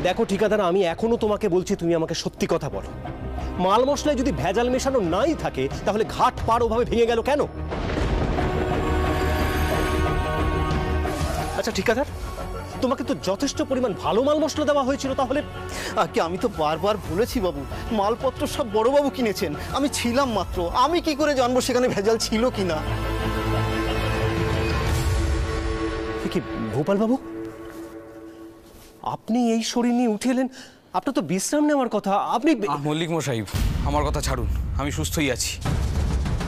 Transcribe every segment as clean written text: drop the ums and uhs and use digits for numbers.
দেখো ঠিকাদার, আমি এখনো তোমাকে বলছি, তুমি আমাকে সত্যি কথা বলো। মাল মশলায় যদি ভেজাল মেশানো নাই থাকে তাহলে ঘাট পার ওভাবে ভেঙে গেল কেন? আচ্ছা ঠিকাদার, তোমাকে তো যথেষ্ট পরিমাণ ভালো মাল মশলা দেওয়া হয়েছিল, তাহলে? আগে আমি তো বারবার বলেছি বাবু, মালপত্র সব বড়বাবু কিনেছেন, আমি ছিলাম মাত্র। আমি কি করে জানবো সেখানে ভেজাল ছিল কিনা? কি ভূপাল বাবু, আপনি এই শরীর নিয়ে উঠে এলেন? আপনার তো বিশ্রাম নেওয়ার কথা। আপনি মল্লিক মশাই, আমার কথা ছাড়ুন, আমি সুস্থই আছি।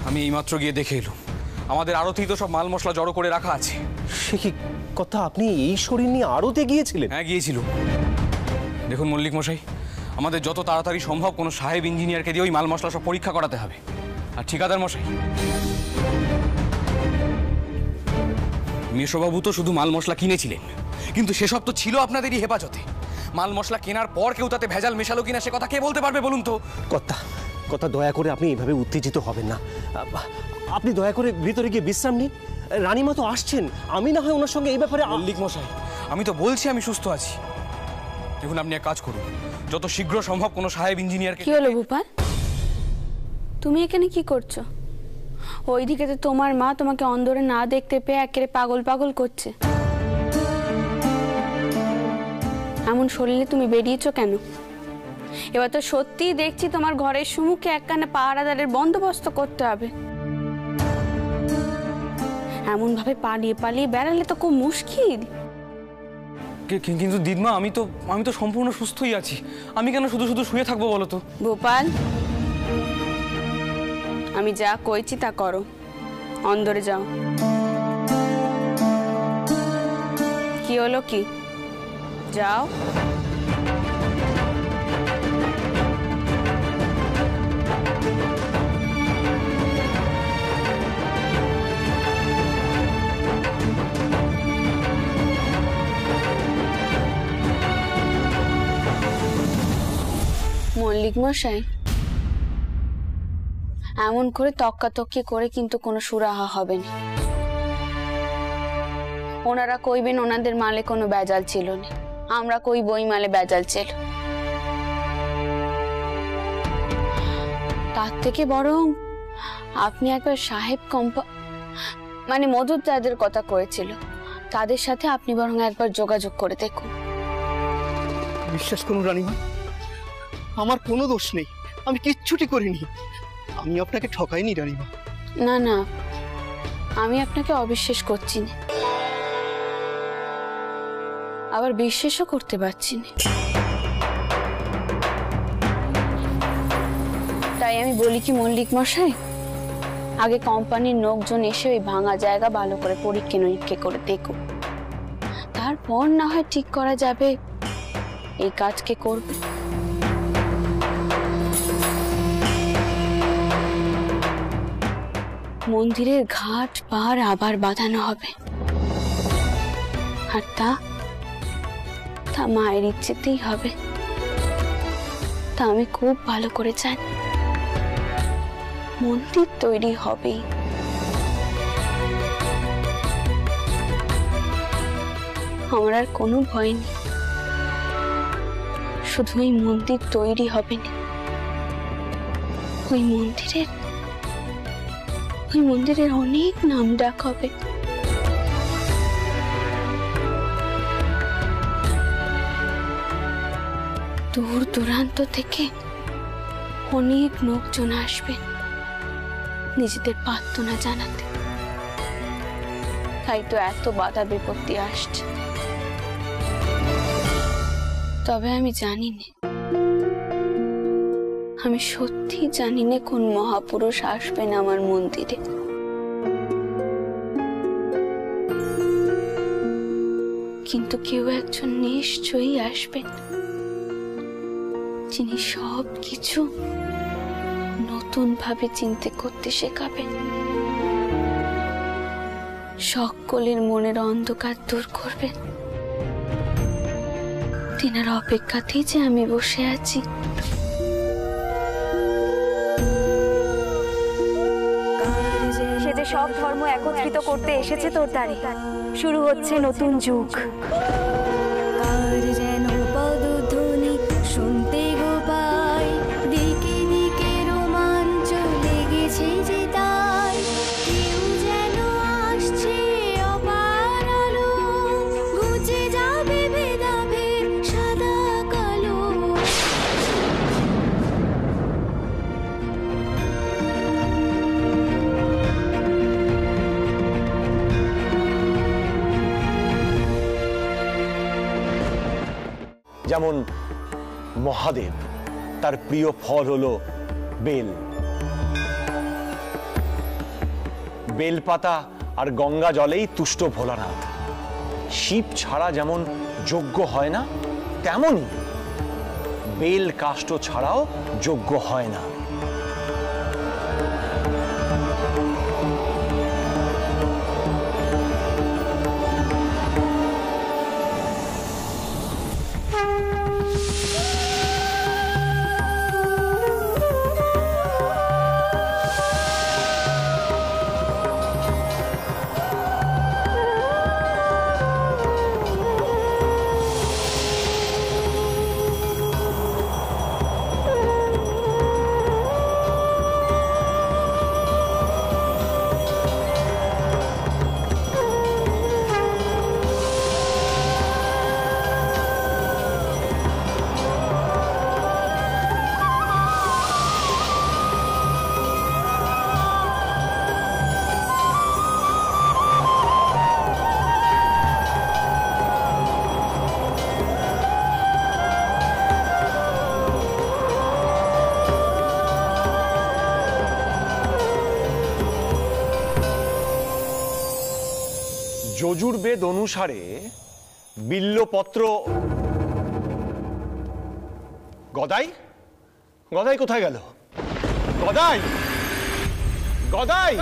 আমি এইমাত্র গিয়ে দেখে এলো, আমাদের আড়তেই তো সব মাল মশলা জড়ো করে রাখা আছে। সে কি কথা, আপনি এই শরীর নিয়ে আড়তে গিয়েছিলেন? হ্যাঁ গিয়েছিল। দেখুন মল্লিক মশাই, আমাদের যত তাড়াতাড়ি সম্ভব কোনো সাহেব ইঞ্জিনিয়ারকে দিয়ে ওই মাল মশলা সব পরীক্ষা করাতে হবে। আর ঠিকাদার মশাই, মেশোবাবু তো শুধু মাল মশলা কিনেছিলেন, কিন্তু সেসব তো ছিল আপনাদেরই হেফাজতে। মাল মশলা কেনার পর কেউ তাতে ভেজাল মেশালো কিনা সে কথা কে বলতে পারবে বলুন তো? কথা দয়া করে আপনি এইভাবে উত্তেজিত হবেন না। আপনি দয়া করে ভিতরে গিয়ে বিশ্রাম নিন। রানীমা তো আসছেন, আমি না হয় ওনার সঙ্গে এই ব্যাপারে। মল্লিক মশাই, আমি তো বলছি আমি সুস্থ আছি। দেখুন আপনি এক কাজ করুন, যত শীঘ্র সম্ভব কোনো সাহেব ইঞ্জিনিয়ারকে। কি হলো ভূপাল, তুমি এখানে কি করছো? ওইদিকে তো তোমার মা তোমাকে অন্দরে না দেখতে পেয়ে একেবারে পাগল পাগল করছে। এমন শরীরে তুমি বেরিয়েছো কেন? এবার তো সত্যিই দেখছি তোমার ঘরের সম্মুখে একখানে পাহারাদারের বন্দোবস্ত করতে হবে। এমন ভাবে পালিয়ে পালিয়ে বেড়ালে তো খুব মুশকিল। কিন্তু দিদমা, আমি তো সম্পূর্ণ সুস্থই আছি। আমি কেন শুধু শুধু শুয়ে থাকবো বলো তো? ভূপাল, আমি যা কইছি তা করো, অন্দরে যাও। কি হলো কি? যাও। মল্লিক মশাই, এমন করে তক্কাতক্কি করে কিন্তু কোনো সুরাহা হবে না। ওনারা কইবেন ওনাদের মালে কোনো বেজাল ছিল না, আমরা কই বই মালে বেজাল ছিল। তার থেকে বরং আপনি একবার সাহেব মানে মধুদাদের কথা কয়েছিল, তাদের সাথে আপনি বরং একবার যোগাযোগ করে দেখুন। বিশ্বাস করুন রানীমা, আমার কোনো দোষ নেই, আমি কিচ্ছুটি করিনি। আমি আপনাকে ঠকাইনি রানীমা। না না, আমি আপনাকে অবিশ্বাস করছি না, আবার বিশ্বাসও করতে পারছি না। তাই আমি বলি কি মল্লিক মশাই, আগে কোম্পানির লোকজন এসে ওই ভাঙা জায়গা ভালো করে পরীক্ষা নিরীক্ষা করে দেখো, তারপর না হয় ঠিক করা যাবে এই কাজকে করবে। মন্দিরের ঘাট পার আবার বাঁধানো হবে, আর তা মায়ের ইচ্ছেতেই হবে। তা আমি খুব ভালো করে জানি, মন্দির তৈরি হবেই। আমার আর কোনো ভয় নেই, শুধু এই মন্দির তৈরি হবে না, ওই মন্দিরের অনেক নাম ডাক হবে। দূর দূরান্ত থেকে অনেক লোকজন আসবে নিজেদের প্রার্থনা জানাতে, তাই তো এত বাধা বিপত্তি আসছে। তবে আমি জানি না, আমি সত্যি জানি না কোন মহাপুরুষ আসবেন আমার মন্দিরে। কিন্তু কেউ একজন নিশ্চয়ই আসবেন, যিনি সব কিছু নতুন ভাবে চিন্তা করতে শেখাবেন, সকলের মনের অন্ধকার দূর করবেন। তিনার অপেক্ষাতেই যে আমি বসে আছি। সে যে সব ধর্ম একত্রিত করতে এসেছে তোর দ্বারে, শুরু হচ্ছে নতুন যুগ। যেমন মহাদেব, তার প্রিয় ফল হলো বেল। বেলপাতা আর গঙ্গা জলেই তুষ্ট ভোলানাথ। শিব ছাড়া যেমন যজ্ঞ হয় না, তেমনই বেল কাষ্ঠ ছাড়াও যজ্ঞ হয় না। যজুর্বেদ অনুসারে বিল্লপত্র। গদাই, গদাই কোথায় গেল? গদাই, গদাই।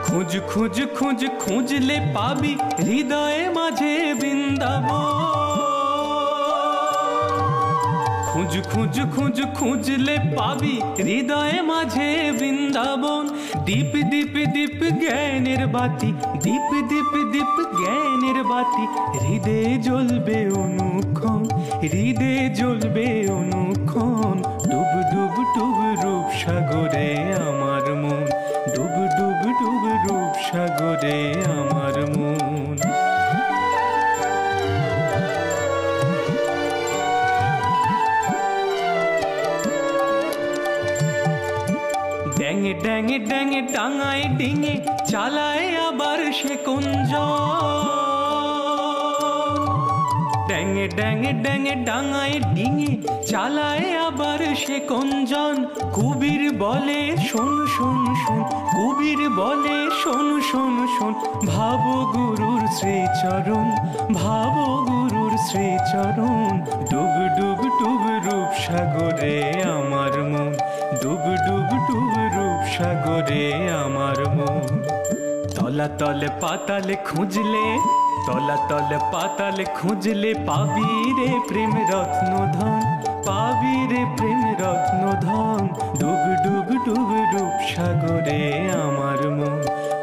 খুঁজ খুঁজ খুঁজ খুঁজলে পাবি হৃদয়ে মাঝে বৃন্দাবন। খুঁজ খুঁজ খুঁজ খুঁজলে পাবি হৃদয়ে মাঝে বৃন্দাবন। দীপ দীপ দীপ জ্ঞানের বাতি, দীপ দীপ দীপ জ্ঞানের বাতি, হৃদয়ে জ্বলবে অনুক্ষণ, হৃদয়ে জ্বলবে অনুক্ষণ। ডুব ডুব ডুব রূপ সাগরে আমার মন, ডুব ডুব ডুব রূপ সাগরে আমার মন। ড্যাঙে ড্যাঙে ড্যাঙে ডাঙায় ডিঙে চালায় আবার সে কুঞ্জ। ড্যাঙে ড্যাঙে ড্যাঙে ডাঙায় ডিঙে চালায় আবার সে কুঞ্জন। কুবির বলে শোন শোন শোন, কুবির বলে শোন শোন শোন। ভাবো গুরুর শ্রীচরণ, ভাবো গুরুর শ্রীচরণ। ডুব ডুব ডুব রূপ সাগরে আমার মন, ডুব ডুব ডুব রূপ সাগরে আমার মন। তলাতলে পাতালে খুঁজলে, তলাতলে পাতালে খুঁজলে পাবি রে প্রেম রত্ন ধন, পাবি রে প্রেম রত্ন ধন। ডুব ডুব ডুব রূপ সাগরে আমার মন,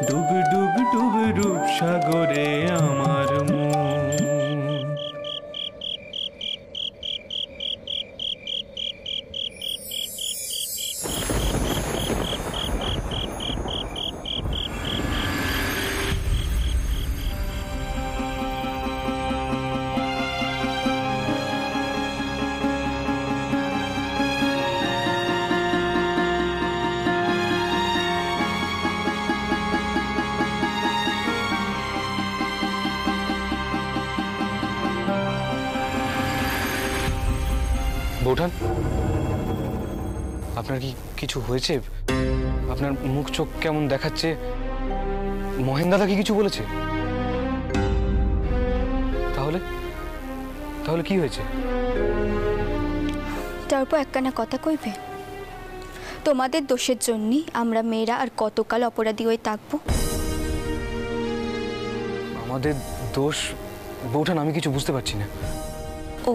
ডুব ডুব ডুব রূপ সাগরে আমার মন। বৌঠান, আপনার কি কিছু হয়েছে? আপনার মুখ চোখ কেমন দেখাচ্ছে? মহেন দাদা কি কিছু বলেছে? তাহলে তাহলে কি হয়েছে? তারপর একখানা কথা কইবে? তোমাদের দোষের জন্যই আমরা মেয়েরা আর কতকাল অপরাধী হয়ে থাকবো? আমাদের দোষ? বৌঠান, আমি কিছু বুঝতে পারছি না। ও,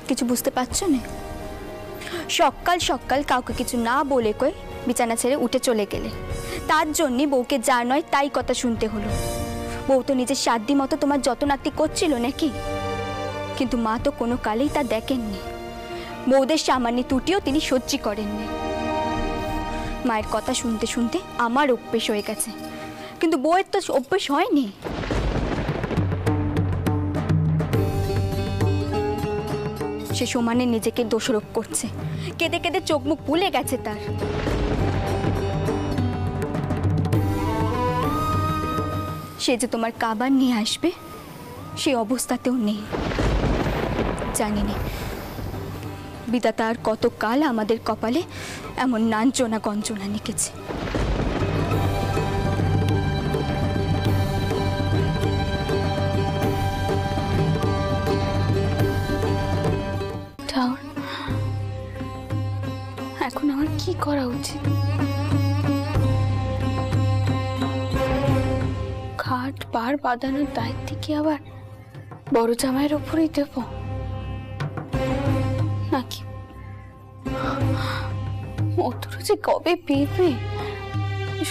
কিছু বুঝতে পারছো না? সকাল সকাল কাউকে কিছু না বলে কই বিছানা ছেড়ে উঠে চলে গেলে, তার জন্যে বউকে যা নয় তাই কথা শুনতে হলো। বউ তো নিজের সাধ্য মতো তোমার যত্নার্থী করছিল নাকি? কিন্তু মা তো কোনো কালেই তা দেখেননি। বউদের সামান্য ত্রুটিও তিনি সহ্য করেননি। মায়ের কথা শুনতে শুনতে আমার অভ্যেস হয়ে গেছে, কিন্তু বউয়ের তো অভ্যেস হয়নি। সে সমানে নিজেকে দোষারোপ করছে, কেঁদে কেঁদে চোখ মুখ ভুলে গেছে তার। সে যে তোমার কাবার নিয়ে আসবে সেই অবস্থাতেও নেই। জানি না বিধাতা আর কতকাল আমাদের কপালে এমন নাঞ্চনা গঞ্জনা লিখেছে। এখন আমার কি করা উচিত? খাট পার বাঁধানোর দায়িত্ব কি আবার বড় জামাইয়ের উপরেই দেব নাকি অতটা যে কবে পেয়ে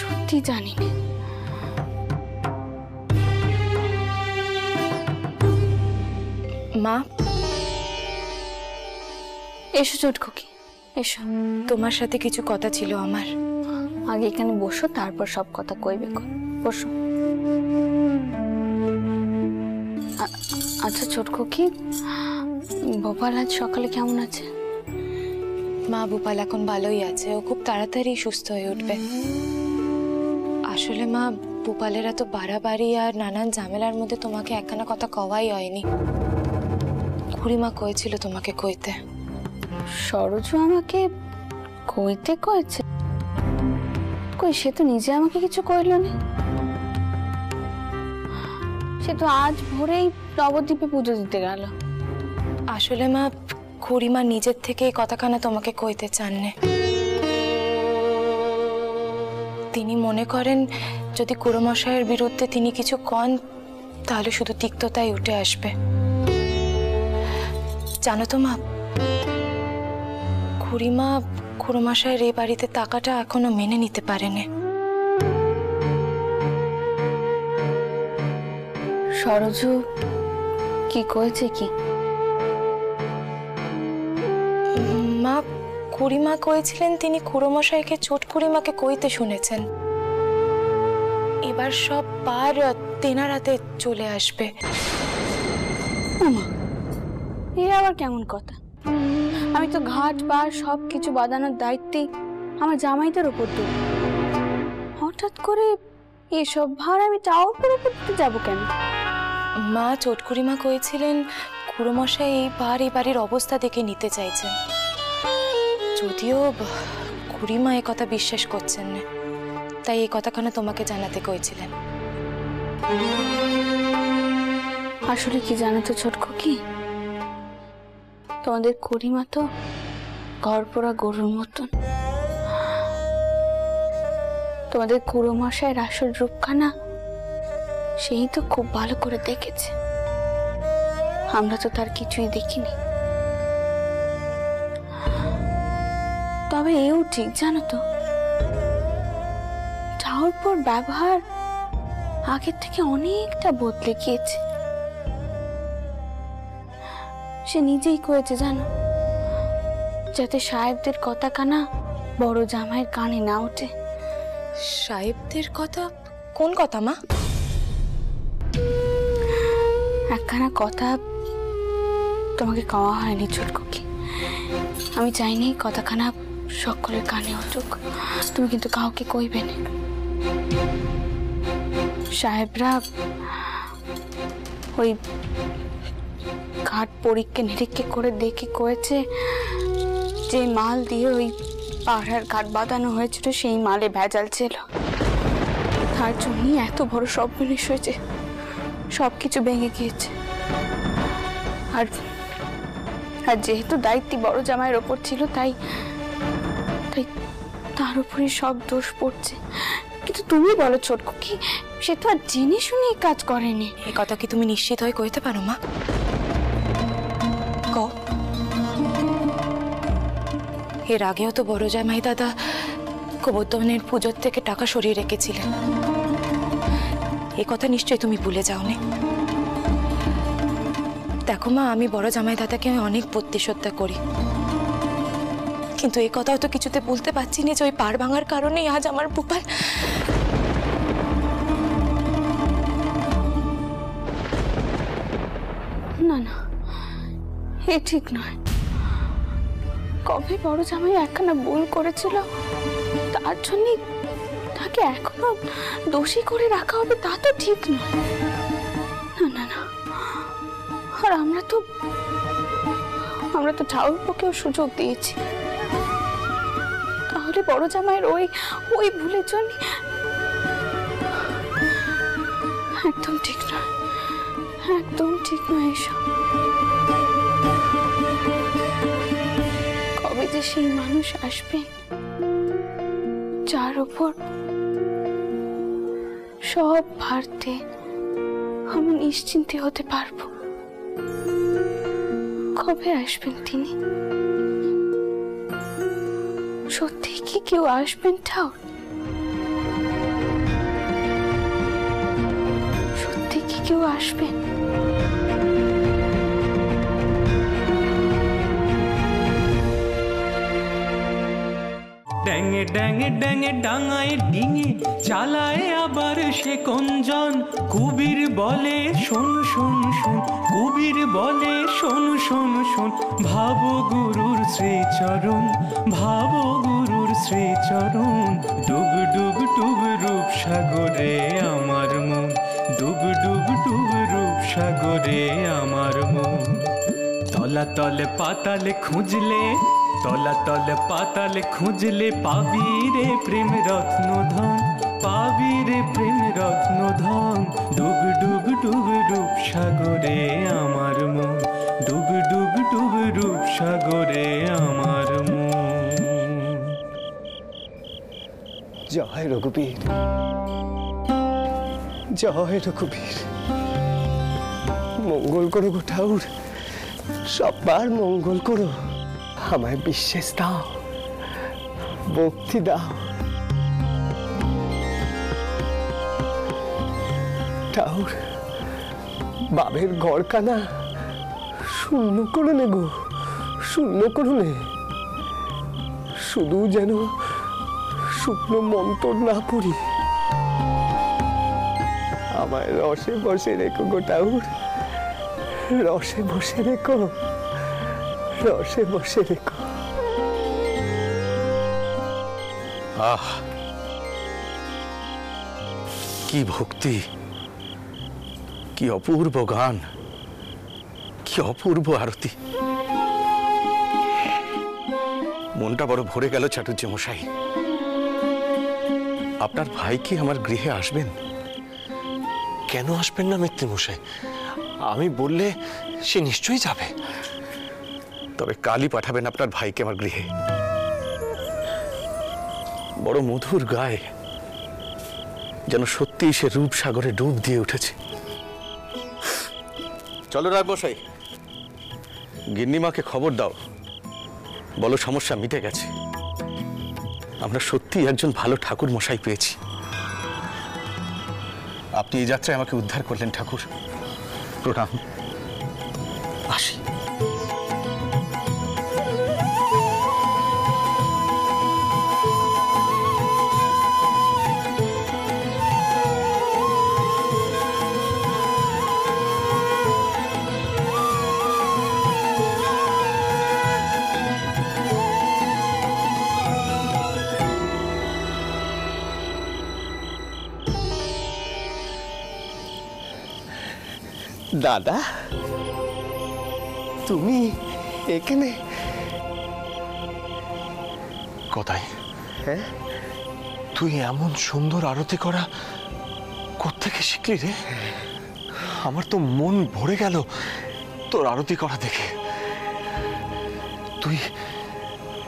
সত্যি জানি না। মা, এসো চটকুকি, এসো। তোমার সাথে কিছু কথা ছিল আমার। আগে এখানে বসো, তারপর সব কথা কইবে। বসো। আচ্ছা চটকুকি, ভোপাল আজ সকালে কেমন আছে? মা, ভোপাল এখন ভালোই আছে, ও খুব তাড়াতাড়ি সুস্থ হয়ে উঠবে। আসলে মা, ভোপালের এত বাড়াবাড়ি আর নানান ঝামেলার মধ্যে তোমাকে একখানা কথা কওয়াই হয়নি। খুড়িমা কয়েছিল তোমাকে কইতে। সরজু আমাকে কইতে কয়েছে? কই, সে তো নিজে আমাকে কিছু কইল না। সে তো আজ ভোরেই নবদ্বীপে পুজো দিতে গেল। আসলে মা, খুড়িমা নিজের থেকে এই কথাখানা তোমাকে কইতে চান না। তিনি মনে করেন যদি খুড়োমশাইয়ের বিরুদ্ধে তিনি কিছু কন তাহলে শুধু তিক্ততাই উঠে আসবে। জানো তো মা, খুড়িমা খুড়োমশাইয়ের এই বাড়িতে টাকাটা এখনো মেনে নিতে পারেনি। সরজু কি কয়েছে কি? মা, খুড়িমা কয়েছিলেন তিনি খুড়োমশাইকে চোট খুড়িমাকে কইতে শুনেছেন। এবার সব পার তেনারাতে চলে আসবে। এ আবার কেমন কথা? আমি তো ঘাট বার সবকিছু বাঁধানোর দায়িত্বে আমার জামাইদের উপর দেব। হঠাৎ করে এসব ভার আমি টাওয়ার উপর দিতে যাবো কেন? মা, চোট খুড়িমা কয়েছিলেন খুড়োমশাই এই বাড়ির অবস্থা দেখে নিতে চাইছেন। যদিও খুড়িমা এ কথা বিশ্বাস করছেন না, তাই এই কথাখানা তোমাকে জানাতে কইছিলেন। আসলে কি জানো তো ছোটকো, কি তোমাদের খুড়িমা তো ঘরপোড়া গরুর মতন। তোমাদের খুড়োমশাইয়ের আসল রূপখানা সেই তো খুব ভালো করে দেখেছে। আমরা তো তার কিছুই দেখিনি। তবে এও ঠিক জানো তো, যাওয়ার পর ব্যবহার আগের থেকে অনেকটা বদলে গিয়েছে। সে নিজেই কয়েছে জানো, যাতে সাহেবদের কথা কানা বড় জামাইয়ের কানে না ওঠে। সাহেবদের কথা? কোন কথা মা? একখানা কথা তোমাকে কওয়া হয়নি ছোটকুকি। আমি চাইনি কথাখানা সকলের কানে উঠুক। তুমি কিন্তু কাউকে কইবে না। সাহেবরা ওই ঘাট পরীক্ষা নিরীক্ষা করে দেখে কয়েছে যে মাল দিয়ে ওই পাহাড়ের ঘাট বাঁধানো হয়েছিল সেই মালে ভেজাল ছিল। তার জন্যই এত বড় সব জিনিস হয়েছে, সবকিছু ভেঙে গিয়েছে। আর যেহেতু দায়িত্ব বড় জামাইয়ের ওপর ছিল, তাই তার উপরে সব দোষ পড়ছে। কিন্তু তুমি বলো ছোটকু, কি সে তো আর জেনে শুনে কাজ করেনি। এই কথা কি তুমি নিশ্চিত হয়ে কইতে পারো মা? এর আগেও তো বড় জামাই দাদা গোবর্ধনের পুজোর থেকে টাকা সরিয়ে রেখেছিলেন। এই কথা নিশ্চয়ই তুমি ভুলে যাওনি। দেখো মা, আমি বড় জামাই দাদাকে অনেক প্রতিশ্রদ্ধা করি, কিন্তু এই কথাও তো কিছুতে বলতে পারছি না যে ওই পাড় ভাঙার কারণেই আজ আমার ভোপাল। না না, এ ঠিক নয়। কবে বড় জামাই একখানা ভুল করেছিল, তার জন্য তাকে তাকে এখনো দোষী করে রাখা হবে তা তো ঠিক নয়। না না না, আর আমরা তো ঠাকুরপোকেও সুযোগ দিয়েছি, তাহলে বড় জামাইয়ের ওই ভুলের জন্য একদম ঠিক নয়, একদম ঠিক নয় এসব। কবে যে সেই মানুষ আসবে যার উপর সব ভারতে আমি নিশ্চিন্তে হতে পারবো, কবে আসবেন তিনি? সত্যি কি কেউ আসবেন ঠাকুর? সত্যি কি কেউ আসবেন? ড্যাঙে ড্যাঙে ড্যাঙে ডাঙায় ডিঙে চালায় আবার সে কোনজন, কুবির বলে শোন শোন শোন, কুবির বলে শোন শোন শোন, ভাবো গুরুর শ্রীচরণ, ভাবো গুরুর শ্রীচরণ, ডুব ডুব ডুব রূপ সাগরে আমার মন, ডুব ডুব ডুব রূপ সাগরে আমার মন। তলাতলে পাতালে খুঁজলে, তলাতলে পাতালে খুঁজলে পাবি রে প্রেম রত্ন ধন, পাবি রে প্রেম রত্ন ধন, ডুব ডুব ডুব রূপ সাগরে আমার মন, ডুব ডুব ডুব রূপ সাগরে আমার মন। জয় রঘুবীর, জয় রঘুবীর। মঙ্গল করো গো ঠাকুর, সবার মঙ্গল করো। আমায় বিশ্বাস দাও, ভক্তি দাও। ঠাকুর, বাবের ঘরখানা শূন্য করে নে গো, শূন্য করে নে। শুধু যেন শুকনো মন্ত্র না পড়ি। আমায় রসে বসে রেখো গো ঠাকুর, রসে বসে রেখো, রসে বসে রেখো। আহ, কি ভক্তি, কি অপূর্ব গান, কি অপূর্ব আরতি। মনটা বড় ভরে গেল চাটুর্য মশাই। আপনার ভাই কি আমার গৃহে আসবেন? কেন আসবেন না মিত্র মশাই? আমি বললে সে নিশ্চয়ই যাবে। তবে কালই পাঠাবেন আপনার ভাইকে আমার গৃহে। বড় মধুর গায়ে, যেন সত্যি সে রূপসাগরে ডুব দিয়ে উঠেছে। চলো রায়মশাই, গিন্নিমাকে খবর দাও, বলো সমস্যা মিটে গেছে। আমরা সত্যি একজন ভালো ঠাকুর মশাই পেয়েছি। আপনি এই যাত্রায় আমাকে উদ্ধার করলেন ঠাকুর, প্রণাম। আসি। দাদা, তুমি এখানে? কোথায়? হ্যাঁ, তুই এমন সুন্দর আরতি করা কোত্থেকে শিখলি রে? আমার তো মন ভরে গেল তোর আরতি করা দেখে। তুই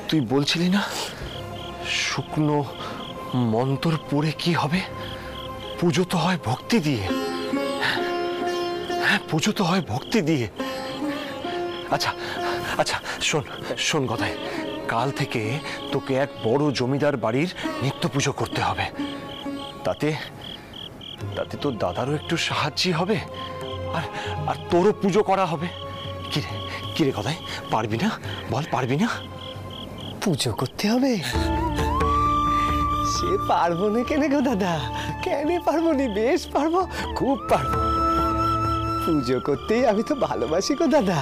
তুই বলছিলি না শুকনো মন্ত্র পড়ে কি হবে? পুজো তো হয় ভক্তি দিয়ে। হ্যাঁ, পুজো তো হয় ভক্তি দিয়ে। আচ্ছা আচ্ছা, শোন শোন কথায়, কাল থেকে তোকে এক বড় জমিদার বাড়ির নিত্য পুজো করতে হবে। তাতে তাতে তোর দাদারও একটু সাহায্যই হবে, আর আর তোরও পুজো করা হবে। কিরে কথায়, পারবি না? বল, পারবি না? পুজো করতে হবে? সে পারবো না কেন গো দাদা, কেন পারবো না? বেশ পারবো, খুব পারবো। পুজো করতেই আমি তো ভালোবাসি গো দাদা।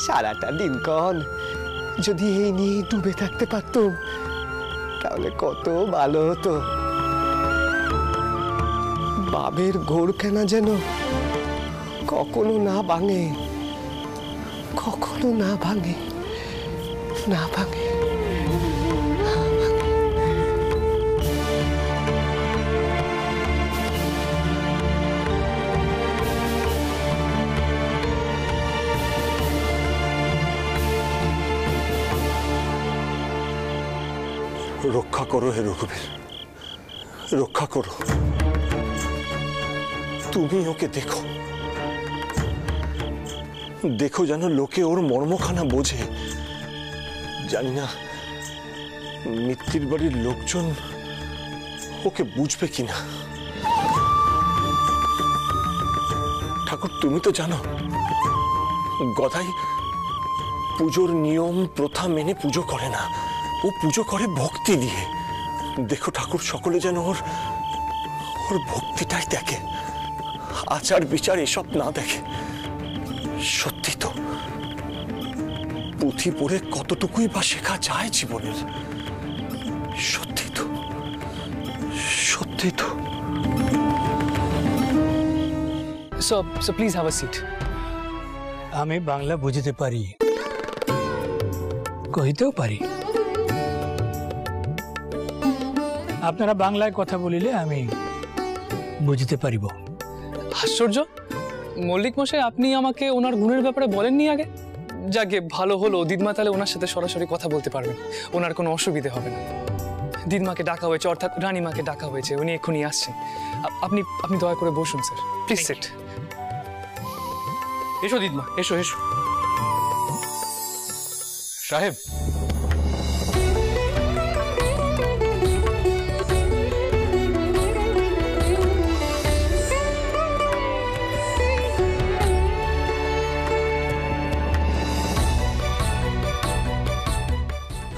সারাটা দিনক্ষণ যদি এই নিয়ে ডুবে থাকতে পারতাম তাহলে কত ভালো হতো। বাবের গোড়খানা যেন কখনো না ভাঙে, কখনো না ভাঙে, না ভাঙে। রক্ষা করো হে রঘুবীর, রক্ষা করো। তুমি ওকে দেখো, দেখো যেন লোকে ওর মর্মখানা বোঝে। জানি না মিত্তির বাড়ির লোকজন ওকে বুঝবে কিনা। ঠাকুর তুমি তো জানো গদাই পুজোর নিয়ম প্রথা মেনে পুজো করে না, ও পুজো করে ভক্তি দিয়ে। দেখো ঠাকুর সকলে যেন ওর ওর ভক্তিটাই দেখে, আচার বিচার এসব না দেখে। সত্যি তো পুঁথি পড়ে কতটুকুই বা শেখা যায় জীবনের। সত্যি তো, সত্যি তো। So please have a seat. আমি বাংলা বুঝতে পারি, কইতেও পারি। আপনারা বাংলায় কথা বলিলে আমি বুঝতে পারিব। আশ্চর্য, মল্লিক মশাই আপনি আমাকে ওনার গুণের ব্যাপারে বলেননি আগে। যাকে ভালো হলো, দিদমা তাহলে ওনার সাথে সরাসরি কথা বলতে পারবেন, ওনার কোনো অসুবিধে হবে না। দিদমাকে ডাকা হয়েছে, অর্থাৎ রানীমাকে ডাকা হয়েছে, উনি এক্ষুনি আসছেন। আপনি আপনি দয়া করে বসুন স্যার, প্লিজ সিট। এসো দিদমা, এসো এসো। সাহেব,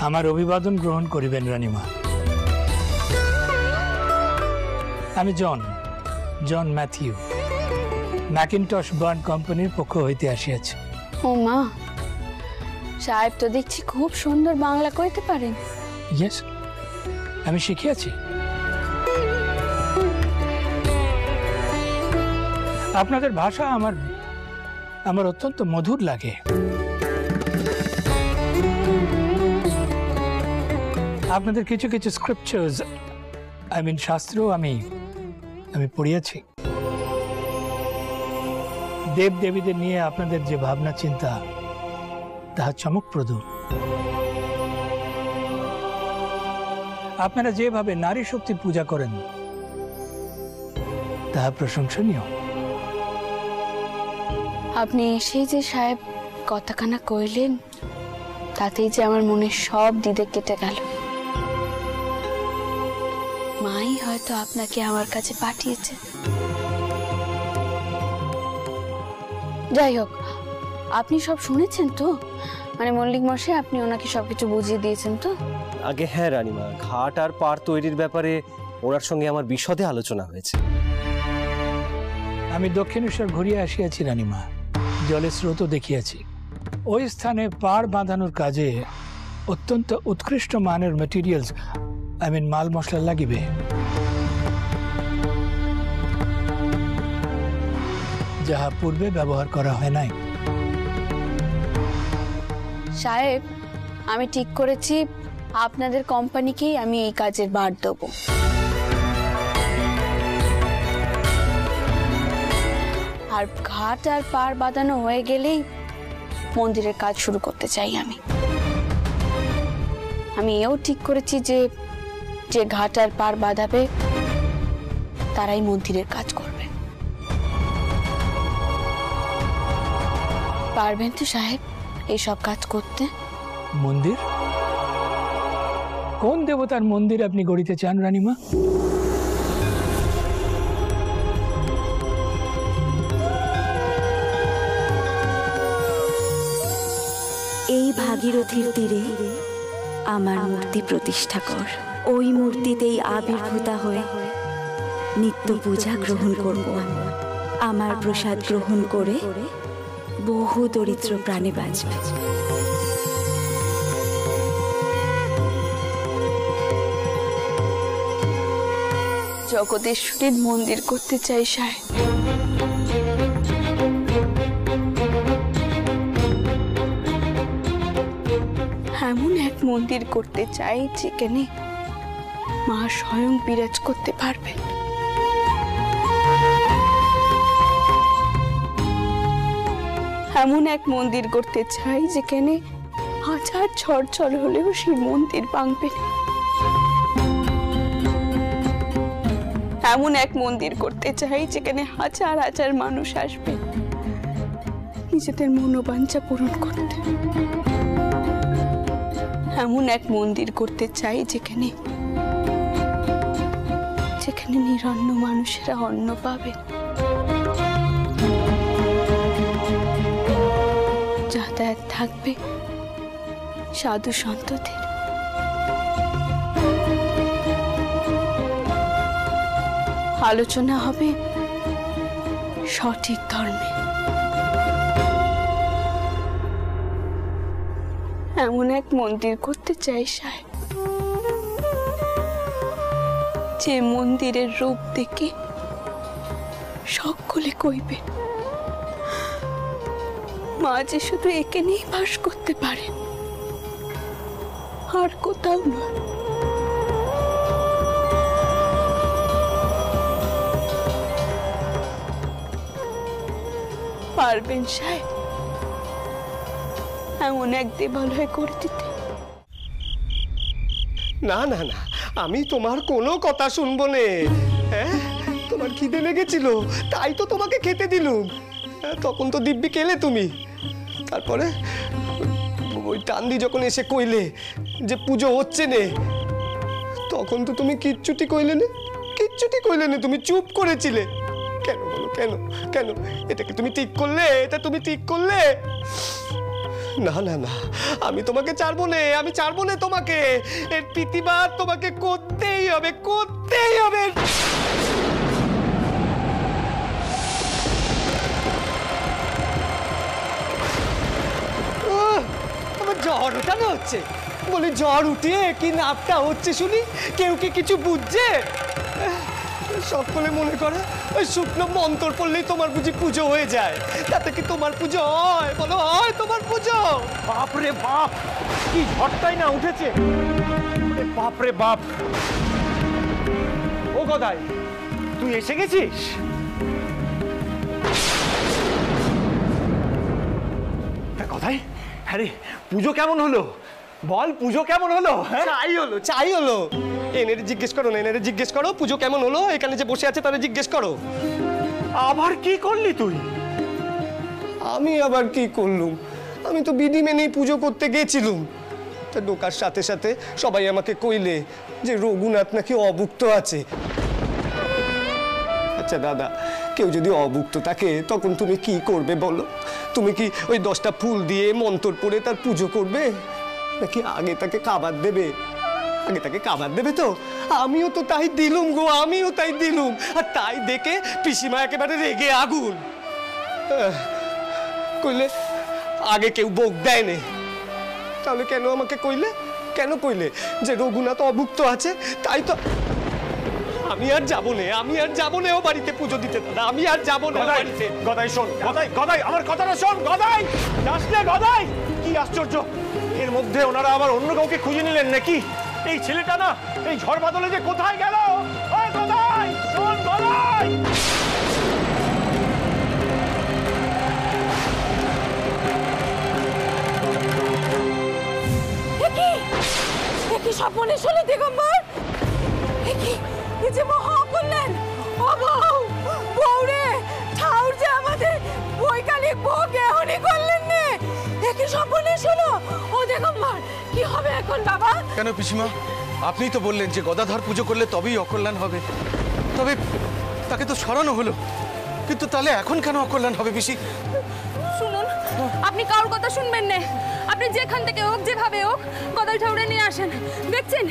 আমার অভিবাদন গ্রহণ করিবেন রানীমা। আমি জন ম্যাথিউ, ম্যাকিনটশ বার্ন কোম্পানির পক্ষ হইতে আসিয়াছি। ও মা, সাহেব তো দেখছি খুব সুন্দর বাংলা কইতে পারেন। ইয়েস, আমি শিখিয়াছি। আপনাদের ভাষা আমার অত্যন্ত মধুর লাগে। আপনাদের কিছু কিছু স্ক্রিপচার্স, শাস্ত্র আমি পড়িয়াছি। দেব দেবীদের নিয়ে আপনাদের যে ভাবনা চিন্তা, তাহা চমকপ্রদ। আপনারা যেভাবে নারী শক্তির পূজা করেন, তাহা প্রশংসনীয়। আপনি এসেই যে সাহেব কথাখানা কইলেন, তাতেই যে আমার মনের সব দ্বিধা কেটে গেল। মাই হয়তো আপনাকে আমার কাছে পাঠিয়েছে। যাই হোক, আপনি সব শুনেছেন তো? মল্লিক মশাই আপনি ওনাকে সবকিছু বুঝিয়ে দিয়েছেন তো? আগে হ্যাঁ রানীমা, ঘাট আর পার তৈরির ব্যাপারে ওনার সঙ্গে আমার বিশদে আলোচনা হয়েছে। আমি দক্ষিণেশ্বর ঘুরিয়ে আসিয়াছি রানীমা, জলের স্রোতও দেখিয়াছি। ওই স্থানে পাড় বাঁধানোর কাজে অত্যন্ত উৎকৃষ্ট মানের মেটেরিয়ালস, মাল মশলা লাগিবে। যাহা পূর্বে ব্যবহার করা হয় নাই। সাহেব, আমি ঠিক করেছি আপনাদের কোম্পানিকেই আমি এই কাজের ভার দেব। আর ঘাট আর পাড় বাঁধানো হয়ে গেলেই মন্দিরের কাজ শুরু করতে চাই আমি এও ঠিক করেছি যে যে ঘাট আর পাড় বাঁধাবে তারাই মন্দিরের কাজ করবে। পারবেন তো সাহেব এইসব কাজ করতে? মন্দির? কোন দেবতার মন্দির আপনি গড়িতে চান রানীমা? এই ভাগীরথীর তীরে আমার মূর্তি প্রতিষ্ঠা কর। ওই মূর্তিতেই আবির্ভূতা হয়ে নিত্য পূজা গ্রহণ করব। আমার প্রসাদ গ্রহণ করে বহু দরিদ্র প্রাণী বাঁচবে। জগদীশ্বরীর মন্দির করতে চাই সাহেব। এমন এক মন্দির করতে চাই যেখানে মা স্বয়ং বিরাজ করতে পারবেন। এমন এক মন্দির করতে চাই যেখানে হাজার ঝড় ঝড় হলেও সেই মন্দির ভাঙবে না। এমন এক মন্দির করতে চাই যেখানে হাজার হাজার মানুষ আসবে নিজেদের মনোবাঞ্ছা পূরণ করতে। এমন এক মন্দির করতে চাই যেখানে যেখানে নিরন্ন মানুষেরা অন্ন পাবে, যাতায়াত থাকবে সাধু সন্তদের। আলোচনা হবে সঠিক ধর্মে। এমন এক মন্দির করতে চাই সাহেব, যে মন্দিরের রূপ দেখে সকলে কইবে মা যে শুধু এখানেই বাস করতে পারে, আর কোথাও নয়। পারবেন সাহেব এমন এক দেবালয় করে দিতে? না না না, আমি তোমার কোনো কথা শুনবো নে। হ্যাঁ, তোমার খিদে লেগেছিল তাই তো তোমাকে খেতে দিলুম। তখন তো দিব্যি খেলে তুমি। তারপরে ওই টান্দি যখন এসে কইলে যে পুজো হচ্ছে নে, তখন তো তুমি কিচ্ছুটি কইলে নে, কিচ্ছুটি কইলে নে, তুমি চুপ করেছিলে। কেন বলো, কেন কেন? এটাকে তুমি ঠিক করলে? এটা তুমি ঠিক করলে? না না না, আমি তোমাকে ছাড়বো না, আমি ছাড়বো না তোমাকে। এর প্রতিবাদ তোমাকে করতেই হবে, করতেই হবে। আমার জ্বর উঠানো হচ্ছে, বলি জ্বর উঠিয়ে কি নাপটা হচ্ছে শুনি? কেউ কি কিছু বুঝছে? সকলে মনে করে ওই শুকনো মন্তর পড়লেই তোমার বুঝি পুজো হয়ে যায়। তাতে কি তোমার পুজো হয়? বলো, হয় তোমার পুজো? বাপরে বাপ, কি ঝড়টাই না উঠেছে! বাপরে বাপ! ও গদাই, তুই এসে গেছিস? গদাই, হ্যাঁ রে, পুজো কেমন হলো বল? পুজো কেমন হলো? চাই হলো, চাই হলো। এনের জিজ্ঞেস করো না, এনের জিজ্ঞেস করো পুজো কেমন হলো। এখানে যে বসে আছে তাদের জিজ্ঞেস করো। আবার কি করলি তুই? আমি আবার কি করলুম? আমি তো বিধি মেনেই পুজো করতে গেছিলুম। তা ঢোকার সাথে সাথে সবাই আমাকে কইলে যে রঘুনাথ নাকি অভুক্ত আছে। আচ্ছা দাদা, কেউ যদি অভুক্ত থাকে তখন তুমি কি করবে বলো? তুমি কি ওই 10টা ফুল দিয়ে মন্তর পড়ে তার পুজো করবে, নাকি আগে তাকে খাবার দেবে? আগে তাকে খাবার দেবে তো। আমিও তো তাই দিলুম গো, আমিও তাই দিলুম। আর তাই দেখে পিসিমা একেবারে রেগে আগুন। কইলে আগে কেউ ভোগ দেয় নে, তাহলে কেন আমাকে কইলে? কেন কইলে যে রঘুনাথ অভুক্ত আছে? তাই তো আমি আর যাবো না, আমি আর যাবো না ও বাড়িতে পুজো দিতে। দাদা, আমি আর যাবো না বাড়িতে। গদাই শোন, গদাই গদাই আমার কথাটা শোন। গদাই যাস না, গদাই। কি আশ্চর্য, এর মধ্যে ওনারা আবার অন্য কাউকে খুঁজে নিলেন নাকি? এই ছেলেটা না এই ঝড় বাদলে যে কোথায় গেল? ওই গদাই শোন, গদাই। কি স্বপ্নে শুনে দিগম্বর? এই যে মহা করলেন বউরে ঠাউর যে আমাদের বৈকালিক বউ গেহনি করলেন নে। একই স্বপ্নে শুনো ও দিগম্বর, কি হবে এখন বাবা? কেন পিসিমা, আপনি তো বললেন যে গদাধর পুজো করলে তবেই অকল্যাণ হবে। তবে তাকে তো সরানো হলো, কিন্তু তাহলে এখন কেন অকল্যাণ হবে পিসি? শুনুন, আপনি কারোর কথা শুনবেন না। আপনি যেখান থেকে হোক, যেভাবে হোক গদাই ঠাউরে নিয়ে আসেন। দেখছেন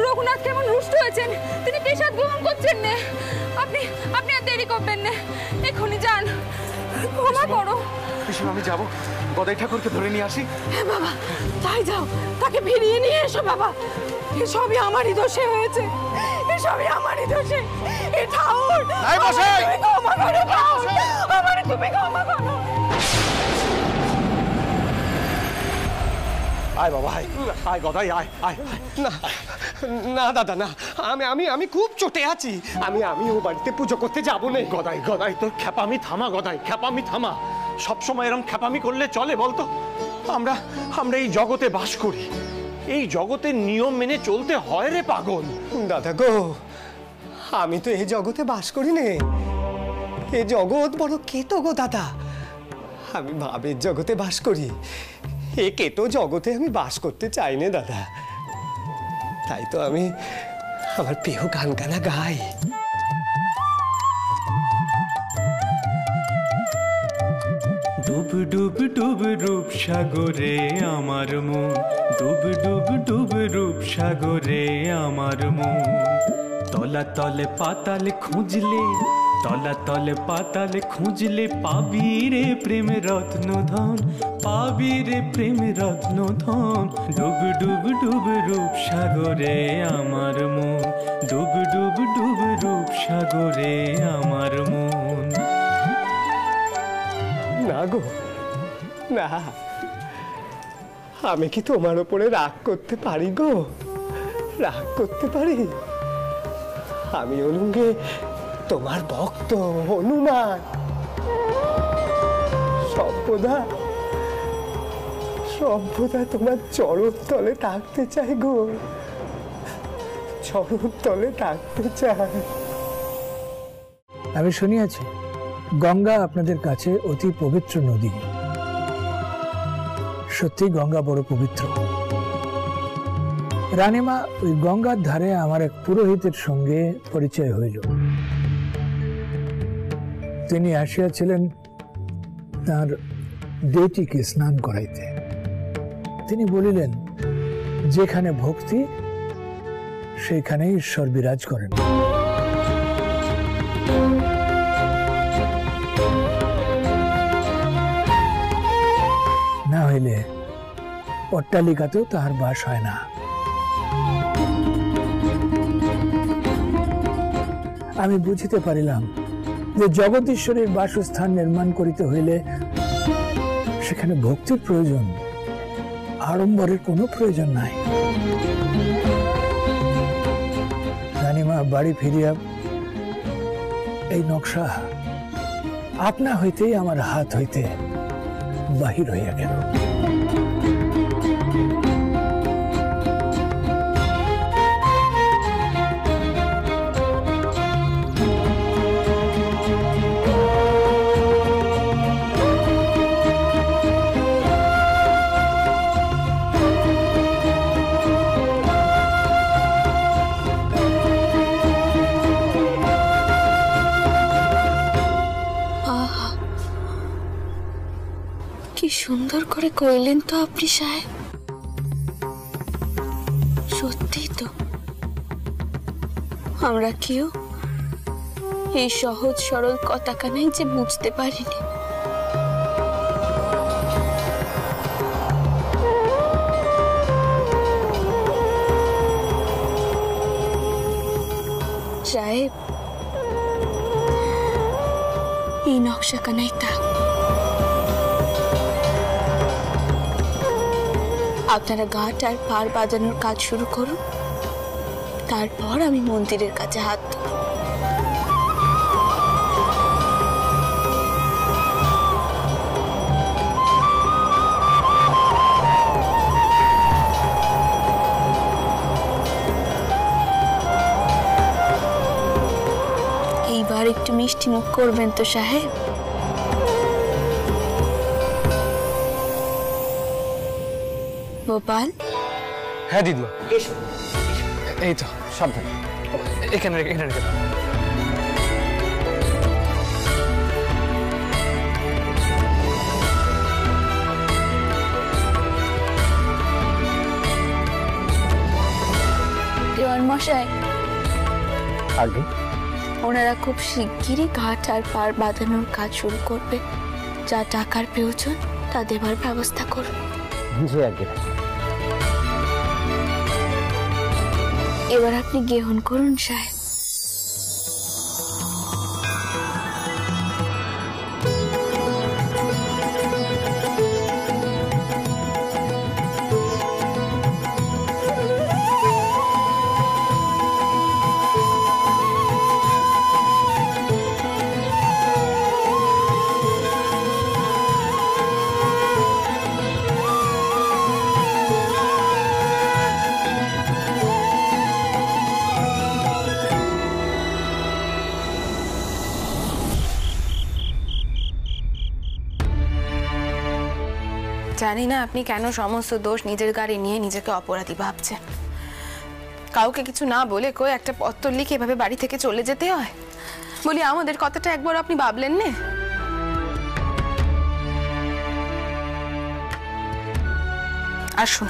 রঘুনাথ কেমন রুষ্ট হয়েছেন, তিনি পেশাদ গ্রহণ করছেন না। আপনি আপনি আর দেরি করবেন না, এখনই যান, ক্ষমা করো। পিসিমা আমি যাবো, গদাই ঠাকুরকে ধরে নিয়ে আসি। হ্যাঁ বাবা, তাই যাও, তাকে ফিরিয়ে নিয়ে এসো বাবা। এসবই আমারই দোষে হয়েছে, এসবই আমারই দোষে। এ ঠাকুর, তুমি ক্ষমা করো ঠাকুর, আমারে তুমি ক্ষমা করো। আয় বাবা, আয় আয় গদাই, আয় আয়। না না দাদা, না, আমি আমি আমি খুব চটে আছি। আমি ও বাড়িতে পুজো করতে যাবো না। গদাই গদাই, তোর খ্যাপামি থামা গদাই, খ্যাপামি থামা। সবসময় এরকম খ্যাপামি করলে চলে বলতো? আমরা আমরা এই জগতে বাস করি, এই জগতের নিয়ম মেনে চলতে হয় রে পাগল। দাদা গো, আমি তো এই জগতে বাস করি নে। এই জগৎ বড় কেতো গো দাদা। আমি ভাবের জগতে বাস করি। এ কেতো জগতে আমি বাস করতে চাই না দাদা। তাই তো আমি আমার প্রিয় গান গানা গাই। ডুব ডুব ডুব রূপ সাগরে আমার মন, ডুব ডুব ডুব রূপ সাগরে আমার মন। তলা তলে পাতাল খুঁজলে, তলা তলে পাতাল খুঁজলে পাবি রে প্রেম রত্ন ধন, পাবি রে প্রেম রত্ন ধন। ডুব ডুব ডুব রূপ সাগরে আমার মন, ডুব ডুব ডুব রূপ সাগরে আমার মন। না গো না, আমি কি তোমার উপরে রাগ করতে পারি গো? রাগ করতে পারি? আমি অনুঙ্গে তোমার ভক্ত, হনুমান। সভ্যদা সভ্যদা তোমার চরণ তলে থাকতে চাই গো, চরণ তলে থাকতে চাই। আমি শুনিয়াছি গঙ্গা আপনাদের কাছে অতি পবিত্র নদী। সত্যি গঙ্গা বড় পবিত্র। রানীমা, ওই গঙ্গার ধারে আমার এক পুরোহিতের সঙ্গে পরিচয় হইল। তিনি আসিয়াছিলেন তার বেটিকে স্নান করাইতে। তিনি বলিলেন, যেখানে ভক্তি সেখানে ঈশ্বর বিরাজ করেন। না হইলে অট্টালিকাতেও তাহার বাস হয় না। আমি বুঝিতে পারিলাম যে জগদীশ্বরের বাসস্থান নির্মাণ করিতে হইলে সেখানে ভক্তির প্রয়োজন, আড়ম্বরের কোনো প্রয়োজন নাই। রানীমা বাড়ি ফিরিয়া এই নকশা আপনা হইতেই আমার হাত হইতে বাহির হইয়া গেল। কি সুন্দর করে কইলেন তো আপনি সাহেব। সত্যি তো, আমরা কেউ এই সহজ সরল কথাখানাই যে বুঝতে পারিনি। সাহেব, এই নকশাখানাই তা। আপনারা ঘাট আর পার বাজানোর কাজ শুরু করুন, তারপর আমি মন্দিরের কাছে হাত ধরব। এইবার একটু মিষ্টি মুখ করবেন তো সাহেব। গোপাল। হ্যাঁ দিদিমা, এই তো সাবধান, এখানে এখানে রেখে দাও। দেওয়ান মশাই, আগে ওনারা খুব শিগগিরই ঘাট আর পার বাঁধানোর কাজ শুরু করবে। যা টাকার প্রয়োজন তা দেবার ব্যবস্থা করব। জি আগে। এবার আপনি গ্রহণ করুন সাহেব। জানি না আপনি কেন সমস্ত দোষ নিজের গাড়ি নিয়ে নিজেকে অপরাধী ভাবছেন। কাউকে কিছু না বলে কই একটা পত্র লিখে এভাবে বাড়ি থেকে চলে যেতে হয়? বলি আমাদের কথাটা একবার আপনি ভাবলেন না? আসুন।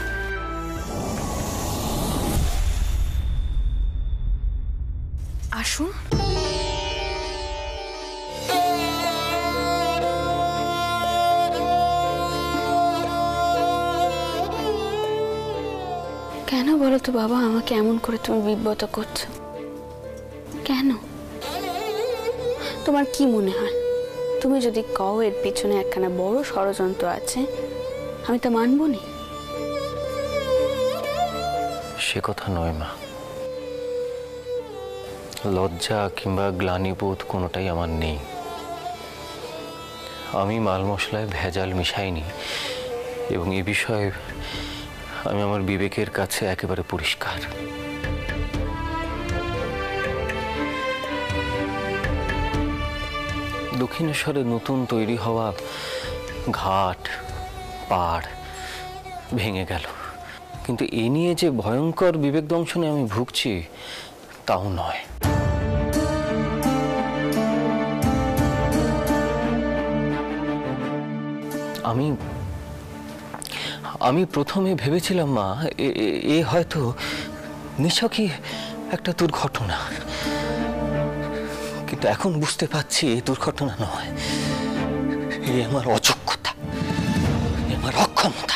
আসুন। কেন বলো তো বাবা, আমাকে এমন করে তুমি বিব্রত করছো কেন? তোমার কি মনে হয় তুমি যদি কও এর পিছনে একখানা বড় ষড়যন্ত্র আছে, আমি তা মানবো না? সে কথা নয় মা, লজ্জা কিংবা গ্লানিবোধ কোনোটাই আমার নেই। আমি মাল মশলায় ভেজাল মিশাইনি এবং এ বিষয়ে আমি আমার বিবেকের কাছে একেবারে পরিষ্কার। দক্ষিণেশ্বরে নতুন তৈরি হওয়া ঘাট পাড় ভেঙে গেল, কিন্তু এ নিয়ে যে ভয়ঙ্কর বিবেক দংশনে আমি ভুগছি তাও নয়। আমি প্রথমে ভেবেছিলাম মা এ হয়তো নিছকই একটা দুর্ঘটনা, কিন্তু এখন বুঝতে পারছি এই দুর্ঘটনা নয়, এ আমার অযোগ্যতা, আমার অক্ষমতা।